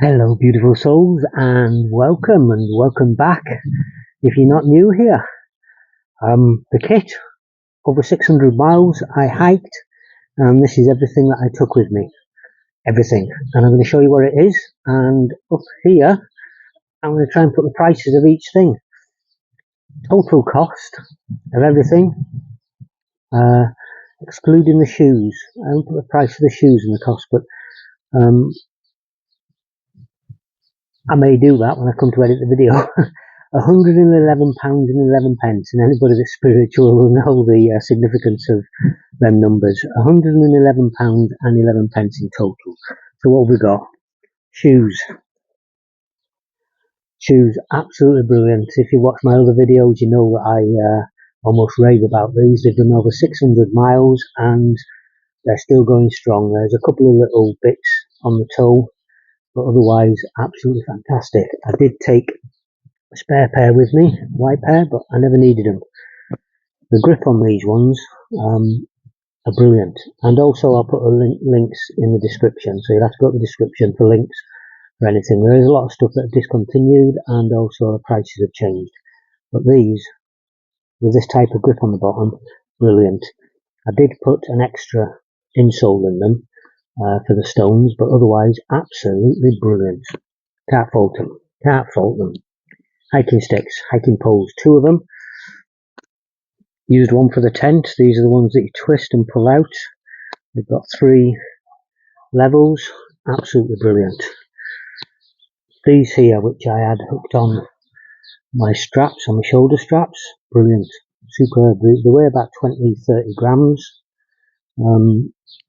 Hello beautiful souls, and welcome back if you're not new here. The kit, over 600 miles I hiked, and this is everything that I took with me. Everything. And I'm going to show you what it is, and up here I'm going to try and put the prices of each thing. Total cost of everything, excluding the shoes. I haven't put the price of the shoes and the cost, but I may do that when I come to edit the video. £111.11, and anybody that's spiritual will know the significance of them numbers. £111.11 in total. So what have we got? Shoes. Shoes, absolutely brilliant. If you watch my other videos, you know that I almost rave about these. They've done over 600 miles and they're still going strong. There's a couple of little bits on the toe, but otherwise absolutely fantastic. I did take a spare pair with me, a white pair, but I never needed them. The grip on these ones are brilliant, and also I'll put links in the description, so you'll have to go to the description for links for anything. There is a lot of stuff that are discontinued, and also the prices have changed, but these, with this type of grip on the bottom, brilliant. I did put an extra insole in them for the stones, but otherwise absolutely brilliant. Can't fault them. Can't fault them. Hiking sticks, hiking poles, 2 of them. Used one for the tent. These are the ones that you twist and pull out. They've got 3 levels. Absolutely brilliant. These here, which I had hooked on my straps, on my shoulder straps, brilliant. Superb. They weigh about 20-30 grams.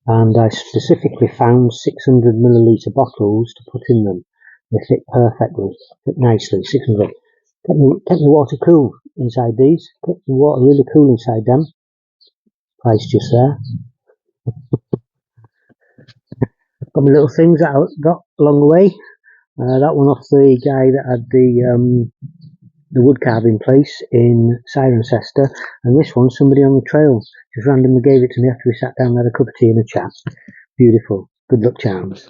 And I specifically found 600 milliliter bottles to put in them. They fit perfectly, fit nicely. 600. Kept the water cool inside these. Kept the water really cool inside them. Price just there. Got my little things that I got along the way. That one off the guy that had the wood carving place in Cirencester, and this one somebody on the trail just randomly gave it to me after we sat down and had a cup of tea and a chat. Beautiful. Good luck charms.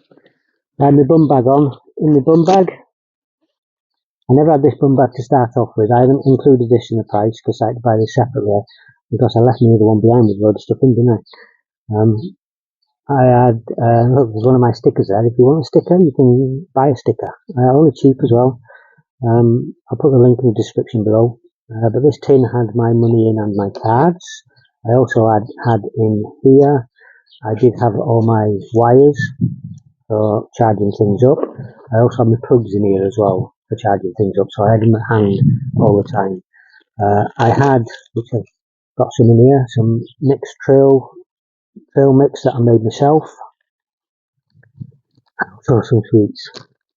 I had my bum bag on. In my bum bag, I never had this bum bag to start off with. I haven't included this in the price because I had to buy this separately because I left my other one behind with a load of stuff in, didn't I? I had, look, there's one of my stickers there. If you want a sticker, you can buy a sticker. Only cheap as well. I'll put the link in the description below. But this tin had my money in and my cards. I also had in here, I did have all my wires for charging things up. I also have my plugs in here as well for charging things up, so I had them at hand all the time. I had, which I've got some in here, some mixed trail mix that I made myself. Also some sweets.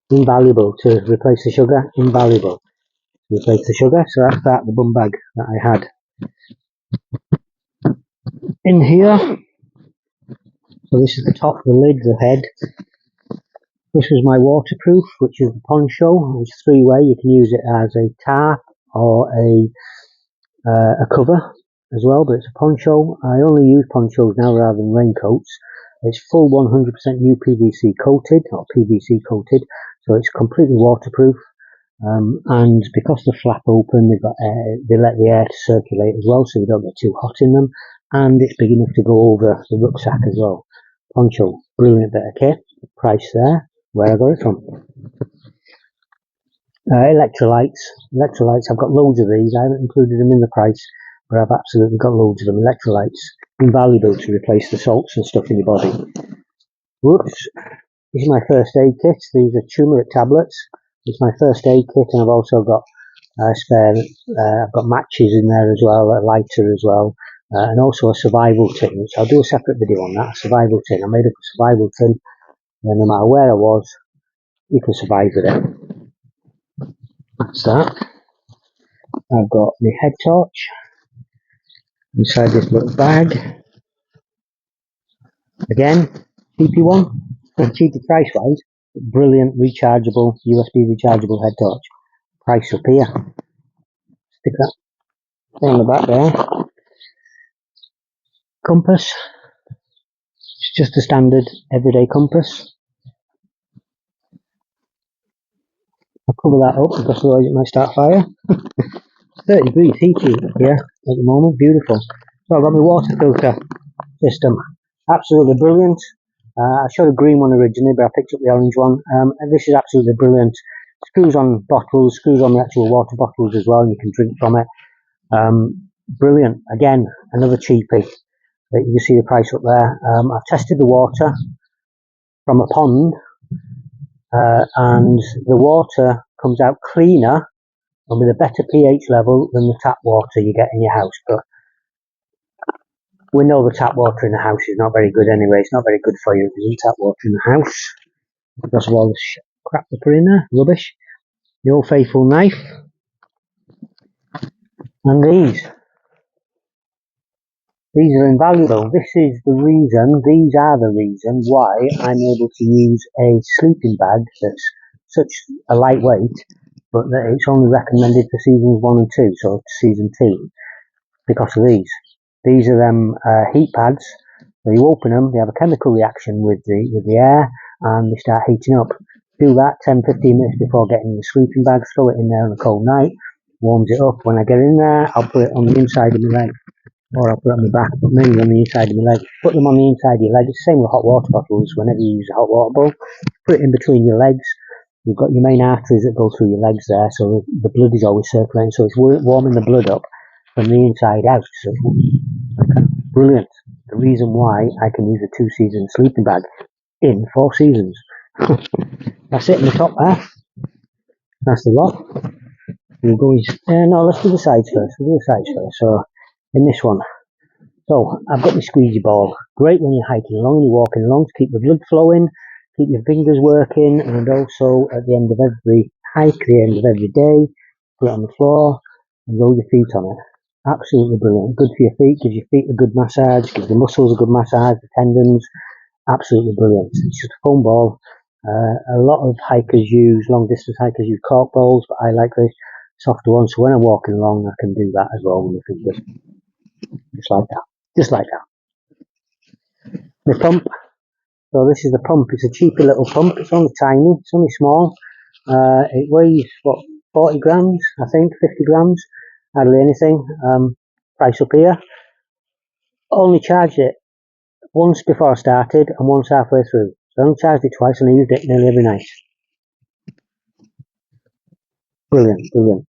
Invaluable to replace the sugar. Invaluable to replace the sugar. So that's the bum bag that I had. In here, so this is the top, the lid, the head. This is my waterproof, which is the poncho. It's 3-way. You can use it as a tarp or a cover as well, but it's a poncho. I only use ponchos now rather than raincoats. It's full 100% UPVC coated, or PVC coated, so it's completely waterproof. And because they're flap open, they've got they let the air circulate as well, so you don't get too hot in them. And it's big enough to go over the rucksack as well. Poncho, brilliant bit of kit. Price there, where I got it from. Electrolytes. I've got loads of these. I haven't included them in the price, but I've absolutely got loads of them. Electrolytes, invaluable to replace the salts and stuff in your body. Whoops. This is my first aid kit. These are turmeric tablets. It's my first aid kit, and I've also got spare. I've got matches in there as well, a lighter as well, and also a survival tin, which I'll do a separate video on that. A survival tin. I made up a survival tin, and no matter where I was, you can survive with it. That's that. I've got my head torch inside this little bag. Again, cheapy one, cheapy price wise, brilliant rechargeable, USB rechargeable head torch. Price up here. Stick that on the back there. Compass. It's just a standard everyday compass. I'll cover that up because otherwise it might start fire. 30 degrees heating here at the moment, beautiful. So I've got my water filter system, absolutely brilliant. I showed a green one originally, but I picked up the orange one. And this is absolutely brilliant. Screws on bottles, screws on the actual water bottles as well, and you can drink from it. Brilliant. Again, another cheapie. You can see the price up there. I've tested the water from a pond, and the water comes out cleaner and with a better pH level than the tap water you get in your house. But we know the tap water in the house is not very good anyway. It's not very good for you if there's tap water in the house because of all the crap they put in there, rubbish. The old faithful knife, and these are invaluable. These are the reason why I'm able to use a sleeping bag that's such a lightweight, but that it's only recommended for seasons 1 and 2, so season 2, because of these. These are them heat pads. So you open them, they have a chemical reaction with the air, and they start heating up. Do that 10-15 minutes before getting in the sleeping bag. Throw it in there on a cold night, warms it up. When I get in there, I'll put it on the inside of my leg, or I'll put it on my back, but mainly on the inside of my leg. Put them on the inside of your leg. It's the same with hot water bottles. Whenever you use a hot water bottle, put it in between your legs. You've got your main arteries that go through your legs there, so the blood is always circulating, so it's warming the blood up from the inside out. So brilliant. The reason why I can use a 2-season sleeping bag in 4 seasons. That's it in the top there. That's the lot. We'll go no, let's do the sides first. We'll do the sides first. So in this one, so I've got my squeegee ball. Great when you're hiking along and you're walking along to keep the blood flowing, keep your fingers working, and also at the end of every hike, the end of every day, put it on the floor and roll your feet on it. Absolutely brilliant. Good for your feet, gives your feet a good massage, gives the muscles a good massage, the tendons. Absolutely brilliant. It's just a foam ball. A lot of long distance hikers use cork balls, but I like this softer one. So when I'm walking along, I can do that as well with my fingers. Just like that. Just like that. The pump. So this is the pump. It's a cheapy little pump. It's only tiny. It's only small. It weighs, 40 grams, I think, 50 grams. Hardly anything. Price up here. Only charged it once before I started and once halfway through. So I only charged it twice and I used it nearly every night. Brilliant, brilliant.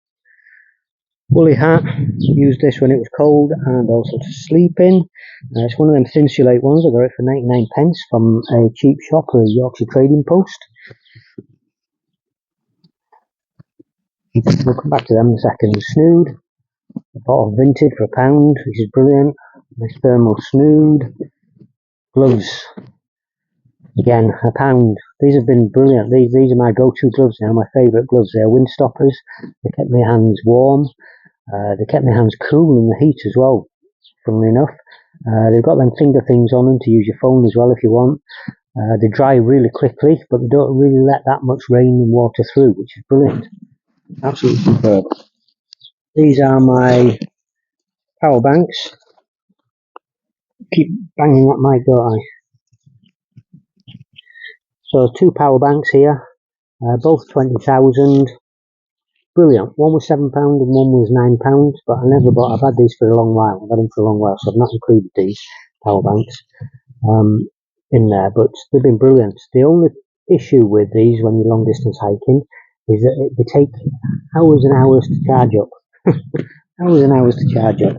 Woolly hat. Used this when it was cold and also to sleep in. It's one of them Thinsulate ones. I got it for 99 pence from a cheap shop, a Yorkshire Trading Post. We'll come back to them in a second. Snood. I bought a Vinted for £1. This is brilliant. Nice thermal snood. Gloves. Again, £1. These have been brilliant. These are my go-to gloves now, my favourite gloves. They're wind stoppers. They kept my hands warm. They kept my hands cool in the heat as well, funnily enough. They've got them finger things on them to use your phone as well if you want. They dry really quickly, but they don't really let that much rain and water through, which is brilliant. Absolutely superb. These are my power banks. Keep banging that mic, don't I? So 2 power banks here, both 20,000. Brilliant. One was £7 and one was £9, but I've had these for a long while. I've had them for a long while, so I've not included these power banks in there, but they've been brilliant. The only issue with these when you're long distance hiking is that they take hours and hours to charge up. Hours and hours to charge up.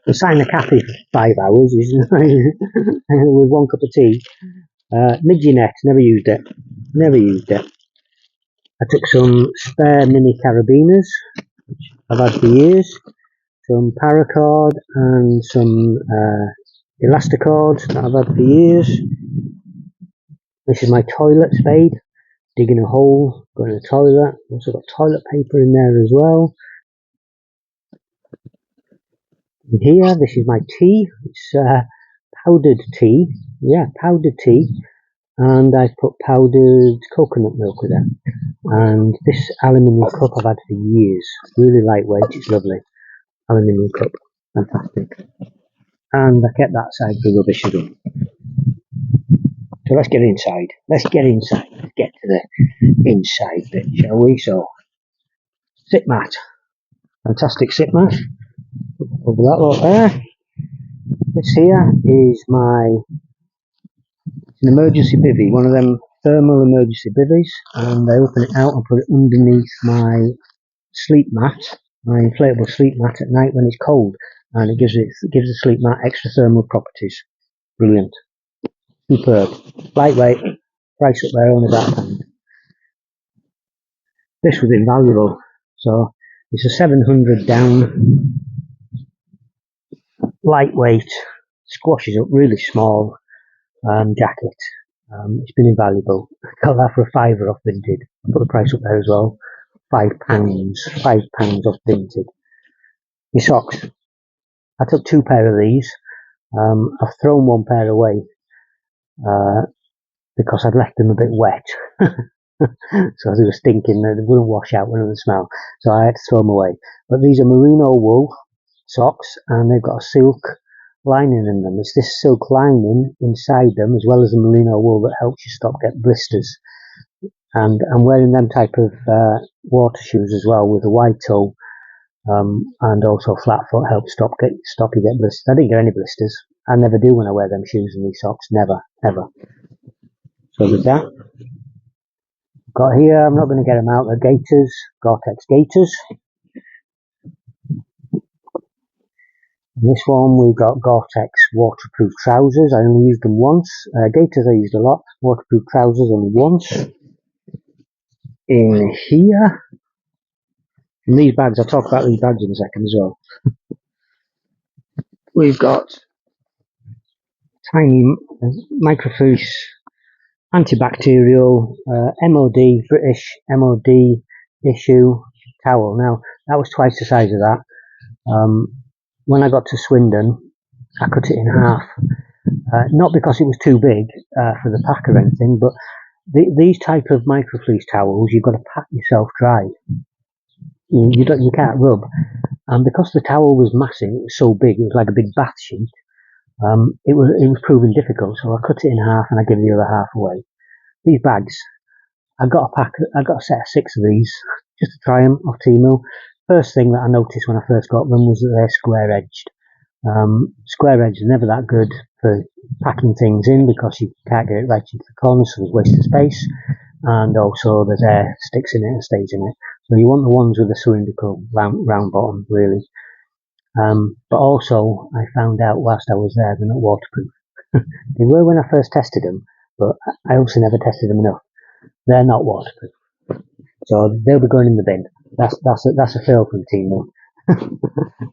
The sign the cafe for 5 hours is with 1 cup of tea. Midget, never used it. Never used it. I took some spare mini carabiners, which I've had for years, some paracord and some elasticord that I've had for years. This is my toilet spade, digging a hole, going in the toilet. Also got toilet paper in there as well. And here, this is my tea. It's powdered tea. Yeah, powdered tea. And I've put powdered coconut milk with it. And this aluminium cup I've had for years. Really lightweight, it's lovely. Aluminium cup, fantastic. And I kept that side for rubbish as well. So let's get inside. Let's get inside. Let's get to the inside bit, shall we? So, sit mat. Fantastic sit mat. Over that lot there. This here is an emergency bivvy, one of them thermal emergency bivvies, and I open it out and put it underneath my sleep mat, my inflatable sleep mat at night when it's cold, and it gives the sleep mat extra thermal properties. Brilliant. Superb. Lightweight. Price up there, only £1. This was invaluable. So it's a 700 down, lightweight, squashes up, really small jacket. It's been invaluable. I got that for a £5 off Vinted. I put the price up there as well. £5. £5 off Vinted. Your socks. I took 2 pair of these. I've thrown 1 pair away because I'd left them a bit wet. So they were stinking, they wouldn't wash out, wouldn't smell. So I had to throw them away. But these are merino wool socks, and they've got a silk lining in them. It's this silk lining inside them, as well as the merino wool, that helps you stop getting blisters. And I'm wearing them type of water shoes as well, with a wide toe, and also flat foot helps stop you get blisters. I didn't get any blisters. I never do when I wear them shoes and these socks. Never, ever. So with that, got here, I'm not going to get them out, they're gaiters, Gore-Tex gaiters. And this one we've got Gore-Tex waterproof trousers. I only used them once. Gaiters I used a lot, waterproof trousers only once. In here, and these bags, I'll talk about these bags in a second as well. We've got tiny microfiche antibacterial MOD, British MOD issue towel. Now that was twice the size of that. When I got to Swindon, I cut it in half, not because it was too big for the pack or anything, but these type of microfleece towels, you've got to pack yourself dry. You can't rub, and because the towel was massive, it was so big, it was like a big bath sheet. It was proving difficult, so I cut it in half and I give the other half away. These bags, I got a set of 6 of these just to try them off TEMU. First thing that I noticed when I first got them was that they're square edged. Square edged are never that good for packing things in because you can't get it right into the corners, so there's waste of space, and also there's air sticks in it and stays in it. So you want the ones with a cylindrical round bottom, really. But also I found out whilst I was there, they're not waterproof. They were when I first tested them, but I also never tested them enough. They're not waterproof, so they'll be going in the bin. That's a fail from TEMU.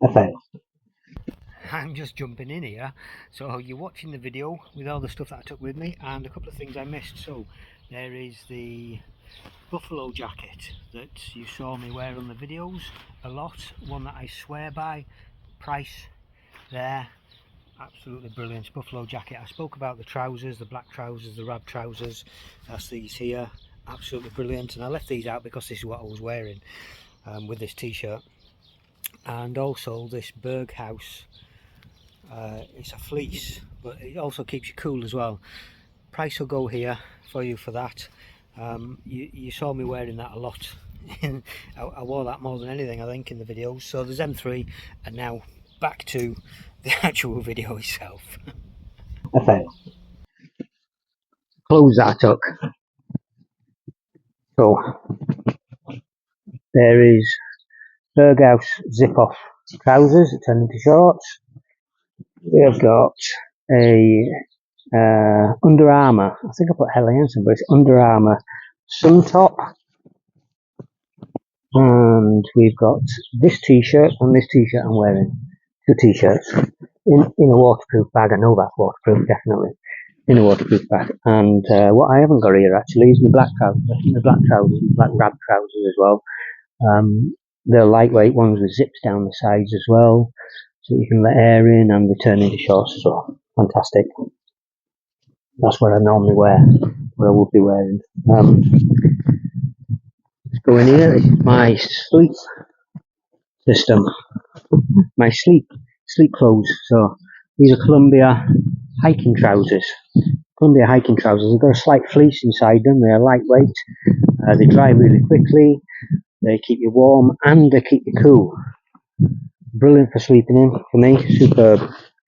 A fail. I'm just jumping in here, so you're watching the video with all the stuff that I took with me, and a couple of things I missed. So there is the buffalo jacket that you saw me wear on the videos a lot, one that I swear by. Price there, absolutely brilliant buffalo jacket. I spoke about the trousers, the black trousers, the rab trousers. That's these here, absolutely brilliant. And I left these out because this is what I was wearing with this t-shirt. And also this Berg House, it's a fleece, but it also keeps you cool as well. Price will go here for you for that. You saw me wearing that a lot. I wore that more than anything, I think, in the videos. So there's M3, and now back to the actual video itself. A fail. Clothes that I took. So there is Berghaus zip-off trousers that turn into shorts. We have got a Under Armour, I think I put Helly Hansen, but it's Under Armour sun top. And we've got this t-shirt and this t-shirt I'm wearing. 2 t-shirts in a waterproof bag. I know that's waterproof, definitely. In a waterproof bag. And what I haven't got here actually is my black trousers. I think the black trousers, black rab trousers as well. They're lightweight ones with zips down the sides as well, so you can let air in, and they turn into shorts as well. Fantastic. That's what I normally wear, what I would be wearing. Let's go in here. This is my sleep system, my sleep clothes. So these are Columbia hiking trousers. Columbia hiking trousers. They've got a slight fleece inside them. They're lightweight. They dry really quickly. They keep you warm and they keep you cool. Brilliant for sleeping in, for me, superb.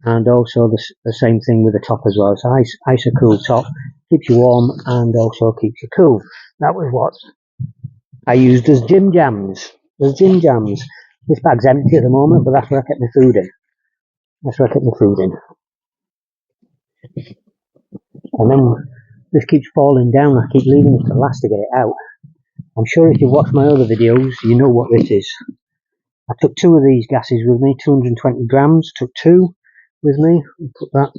And also the same thing with the top as well. It's ice cool top, keeps you warm and also keeps you cool. That was what I used as gym jams. This bag's empty at the moment, but that's where I kept my food in. And then this keeps falling down. I keep leaving it to last to get it out. I'm sure if you watch my other videos, you know what this is. I took 2 of these gases with me, 220 grams, took 2 with me, and put that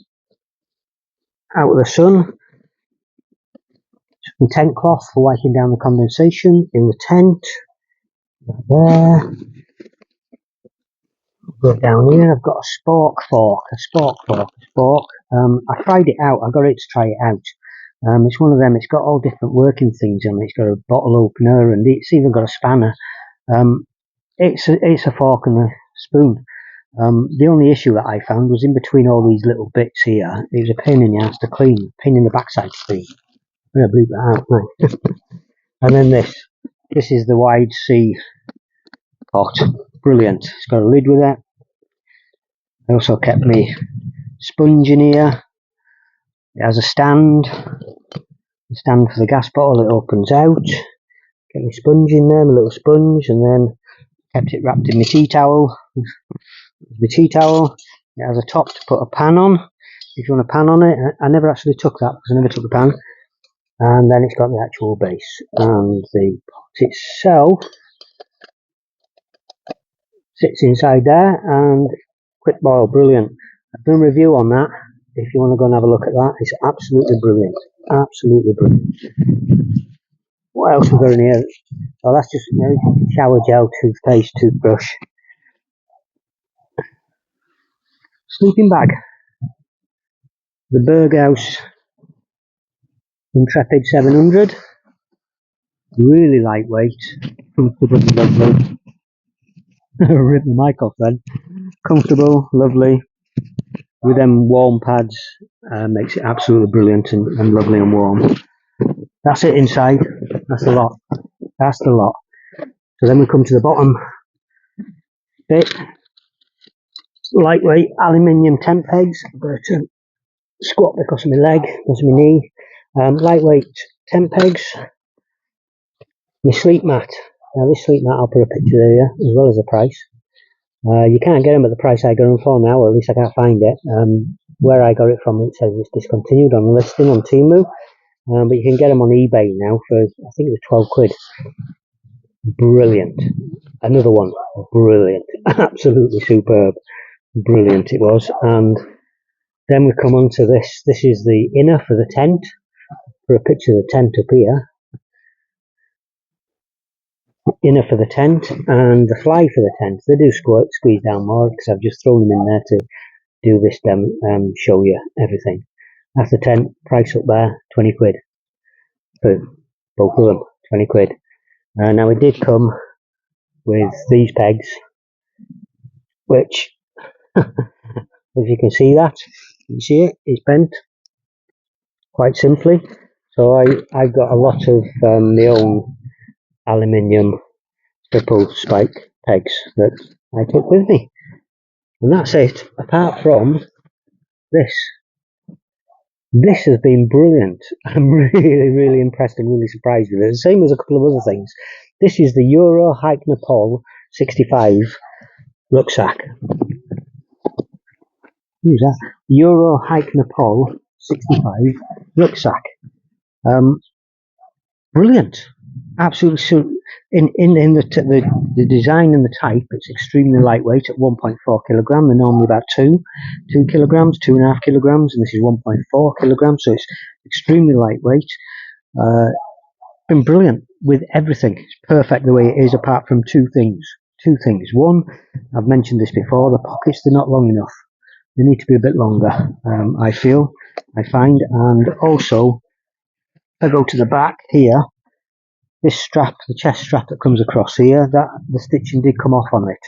out of the sun. My tent cloth for wiping down the condensation in the tent. There. Go down here, I've got a spork fork. I tried it out, I got it to try it out. It's one of them, it's got all different working things on it. It's got a bottle opener and it's even got a spanner. It's a fork and a spoon. The only issue that I found was in between all these little bits here. It was a pain in the ass to clean, pain in the backside to clean. I'm going to bleep that out, right? And then this is the Widesea pot. Brilliant. It's got a lid with it. I also kept my sponge in here. It has a stand for the gas bottle. It opens out. Get my sponge in there, my little sponge, and then kept it wrapped in my tea towel. It has a top to put a pan on, if you want a pan on it. I never actually took that because I never took the pan. And then it's got the actual base, and the pot itself sits inside there, and quick boil, brilliant. I've done a review on that. If you want to go and have a look at that, it's absolutely brilliant. What else we got in here? Oh, that's just shower gel, toothpaste, toothbrush. Sleeping bag. The Berghaus Intrepid 700. Really lightweight. Comfortable and lovely. Rip the mic off then. Comfortable, lovely. With them warm pads, makes it absolutely brilliant and lovely and warm. That's it inside. That's the lot. So then we come to the bottom bit. Lightweight aluminium tent pegs. I've got to squat because of my leg, because of my knee. Lightweight tent pegs. My sleep mat. Now this sleep mat, I'll put a picture there as well as the price. You can't get them at the price I got them for now, or at least I can't find it. Where I got it from, it says it's discontinued on the listing on TEMU. But you can get them on eBay now for, I think it was 12 quid. Brilliant. Another one. Brilliant. Absolutely superb. Brilliant it was. And then we come on to this. This is the inner for the tent. For a picture of the tent up here. Inner for the tent and the fly for the tent. They do squeeze down more because I've just thrown them in there to do this show you everything. That's the tent, price up there, 20 quid for both of them, 20 quid. Now it did come with these pegs, which, if you can see that, you see it, it's bent quite simply. So I've got a lot of my own aluminium triple spike pegs that I took with me. And that's it, apart from this. This has been brilliant. I'm really impressed and really surprised with it. The same as a couple of other things. This is the Eurohike Nepal 65 rucksack. Who's that? Eurohike Nepal 65 rucksack. Brilliant. Absolutely. In the design and the type, it's extremely lightweight at 1.4 kilogram. They're normally about 2 kilograms, 2.5 kilograms, and this is 1.4 kilograms. So it's extremely lightweight. Been brilliant with everything. It's perfect the way it is, apart from two things. One, I've mentioned this before. The pockets, they're not long enough. They need to be a bit longer. I find, and also, if I go to the back here. This strap, the chest strap that comes across here, that the stitching did come off on it,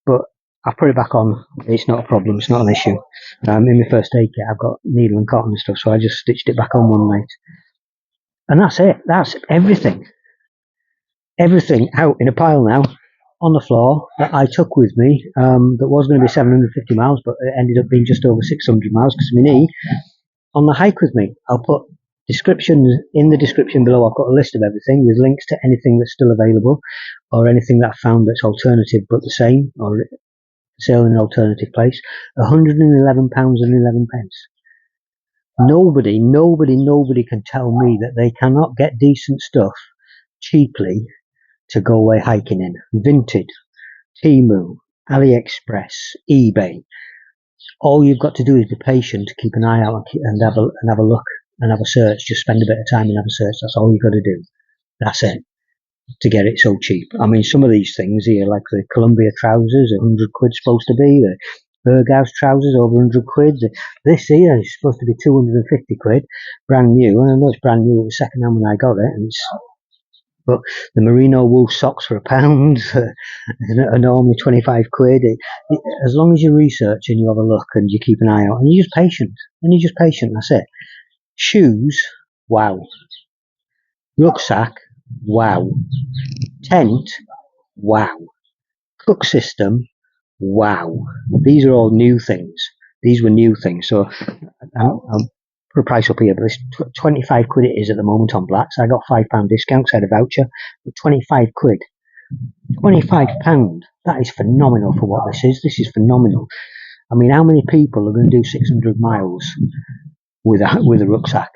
but I put it back on. It's not a problem. It's not an issue. In my first aid kit, I've got needle and cotton and stuff, so I just stitched it back on one night. And that's it. That's everything. Everything out in a pile now on the floor that I took with me. That was going to be 750 miles, but it ended up being just over 600 miles because of my knee. On the hike with me, I'll put descriptions in the description below. I've got a list of everything with links to anything that's still available or anything that I found that's alternative but the same or sale in an alternative place. £111.11. Nobody can tell me that they cannot get decent stuff cheaply to go away hiking in. Vinted, TEMU, AliExpress, eBay. All you've got to do is be patient, keep an eye out and have a look and have a search. Just spend a bit of time and have a search. That's all you've got to do. That's it. To get it so cheap. I mean, some of these things here, like the Columbia trousers, 100 quid supposed to be. The Berghaus trousers, over 100 quid. This here is supposed to be 250 quid, brand new. And I know it's brand new. It was second hand when I got it. And but the merino wool socks for £1 are normally 25 quid. As long as you research and you have a look and you keep an eye out and you're just patient. That's it. Shoes, wow. Rucksack, wow. Tent, wow. Cook system, wow. These are all new things. These were new things. So I'll put a price up here, but this 25 quid it is at the moment on Black. So I got £5 discount because I had a voucher. But 25 quid. £25. That is phenomenal for what this is. This is phenomenal. I mean, how many people are going to do 600 miles with a rucksack?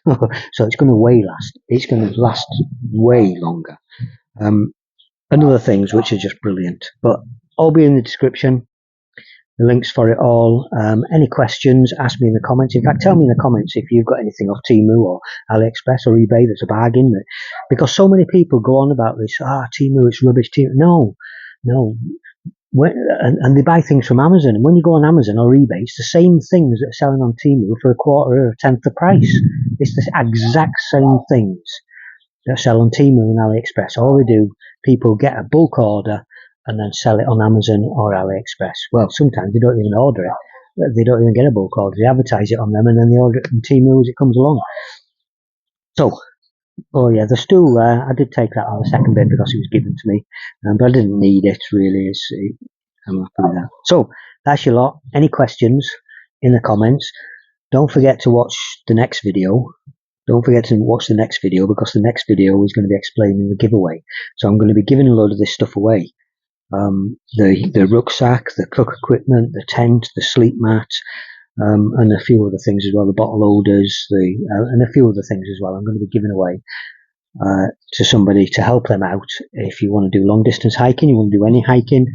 So it's going to last. It's going to last way longer. And other things which are just brilliant. But all be in the description. The links for it all. Any questions, ask me in the comments. In fact, tell me in the comments if you've got anything off TEMU or AliExpress or eBay that's a bargain. Because so many people go on about this. TEMU, it's rubbish. TEMU. No. And they buy things from Amazon. And when you go on Amazon or eBay, it's the same things that are selling on TEMU for a quarter or a tenth the price. It's the exact same things that sell on TEMU and AliExpress. All they do, people get a bulk order and then sell it on Amazon or AliExpress. Well, sometimes they don't even order it. They don't even get a bulk order. They advertise it on them and then they order it from TEMU as it comes along. So, oh yeah, the stool there, I did take that on the second bit because it was given to me. But I didn't need it really. I'm happy with that. So, that's your lot. Any questions in the comments? Don't forget to watch the next video. Don't forget to watch the next video because the next video is going to be explaining the giveaway. So I'm going to be giving a load of this stuff away. The rucksack, the cook equipment, the tent, the sleep mat, and a few other things as well, the bottle holders, and a few other things as well. I'm going to be giving away to somebody to help them out. If you want to do long distance hiking, you want to do any hiking,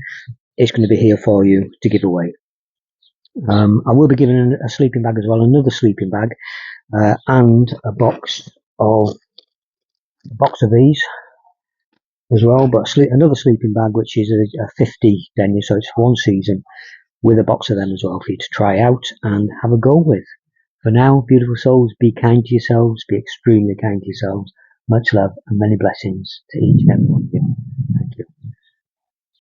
it's going to be here for you to give away. I will be giving a sleeping bag as well, another sleeping bag. And a box of these as well, but another sleeping bag which is a 50 denier, so it's for one season, with a box of them as well for you to try out and have a go with. For now, beautiful souls, be kind to yourselves, be extremely kind to yourselves. Much love and many blessings to each and every one of you.